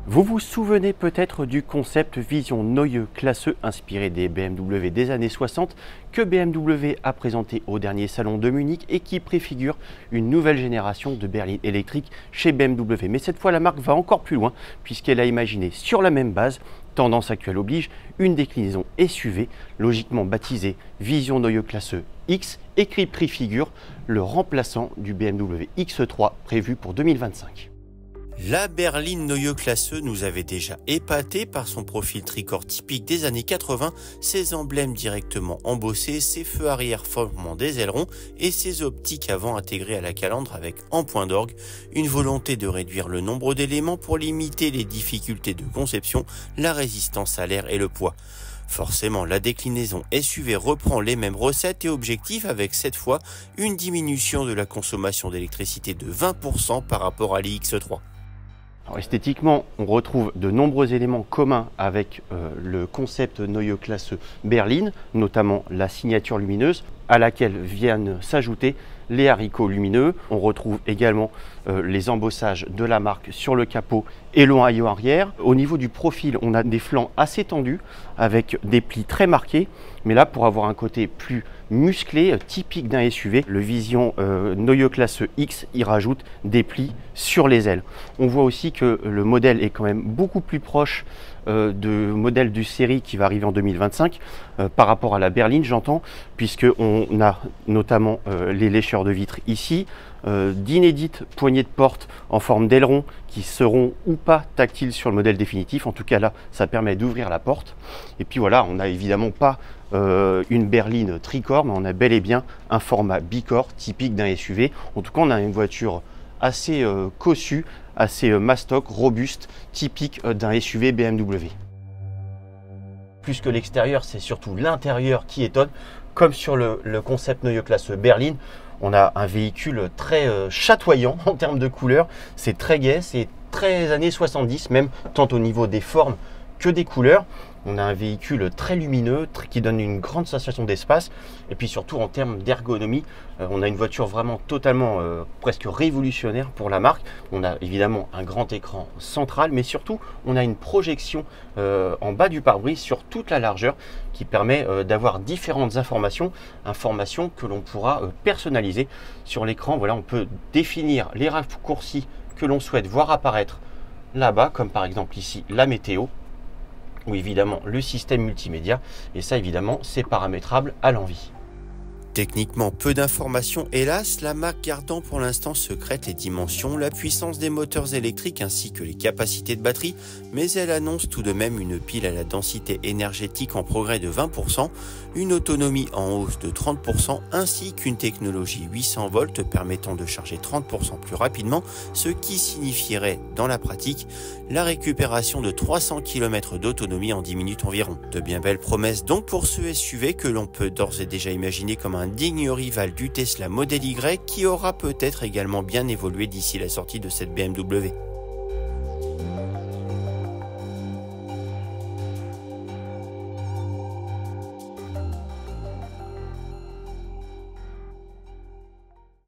Vous vous souvenez peut-être du concept Vision Neue Klasse inspiré des BMW des années 60 que BMW a présenté au dernier salon de Munich et qui préfigure une nouvelle génération de berlines électriques chez BMW. Mais cette fois, la marque va encore plus loin puisqu'elle a imaginé sur la même base, tendance actuelle oblige, une déclinaison SUV logiquement baptisée Vision Neue Klasse X et qui préfigure le remplaçant du BMW X3 prévu pour 2025. La berline Neue Klasse nous avait déjà épaté par son profil tricorps typique des années 80, ses emblèmes directement embossés, ses feux arrière formant des ailerons et ses optiques avant intégrées à la calandre avec en point d'orgue une volonté de réduire le nombre d'éléments pour limiter les difficultés de conception, la résistance à l'air et le poids. Forcément, la déclinaison SUV reprend les mêmes recettes et objectifs avec cette fois une diminution de la consommation d'électricité de 20% par rapport à l'X3. Alors, esthétiquement, on retrouve de nombreux éléments communs avec le concept Neue Klasse berline, notamment la signature lumineuse à laquelle viennent s'ajouter les haricots lumineux. On retrouve également les embossages de la marque sur le capot et le haillon arrière. Au niveau du profil, on a des flancs assez tendus avec des plis très marqués. Mais là, pour avoir un côté plus musclé, typique d'un SUV, le Vision Neue Klasse X y rajoute des plis sur les ailes. On voit aussi que le modèle est quand même beaucoup plus proche de modèle du série qui va arriver en 2025 par rapport à la berline, j'entends, puisqu'on a notamment les lécheurs de vitres ici, d'inédites poignées de porte en forme d'aileron qui seront ou pas tactiles sur le modèle définitif. En tout cas là, ça permet d'ouvrir la porte. Et puis voilà, on n'a évidemment pas une berline tricorps, mais on a bel et bien un format bicorps typique d'un SUV. En tout cas, on a une voiture assez cossue, assez mastoc, robuste, typique d'un SUV BMW. Plus que l'extérieur, c'est surtout l'intérieur qui étonne. Comme sur le concept Neue Klasse berline, on a un véhicule très chatoyant en termes de couleurs. C'est très gai, c'est très années 70 même, tant au niveau des formes que des couleurs. On a un véhicule très lumineux qui donne une grande sensation d'espace et puis surtout en termes d'ergonomie, on a une voiture vraiment totalement presque révolutionnaire pour la marque. On a évidemment un grand écran central, mais surtout on a une projection en bas du pare-brise sur toute la largeur qui permet d'avoir différentes informations que l'on pourra personnaliser sur l'écran. Voilà, on peut définir les raccourcis que l'on souhaite voir apparaître là-bas, comme par exemple ici la météo, ou évidemment le système multimédia, et ça évidemment c'est paramétrable à l'envie. Techniquement, peu d'informations, hélas, la marque gardant pour l'instant secrète les dimensions, la puissance des moteurs électriques ainsi que les capacités de batterie, mais elle annonce tout de même une pile à la densité énergétique en progrès de 20%, une autonomie en hausse de 30% ainsi qu'une technologie 800 volts permettant de charger 30% plus rapidement, ce qui signifierait dans la pratique la récupération de 300 km d'autonomie en 10 minutes environ. De bien belles promesses donc pour ce SUV que l'on peut d'ores et déjà imaginer comme un digne rival du Tesla Model Y qui aura peut-être également bien évolué d'ici la sortie de cette BMW.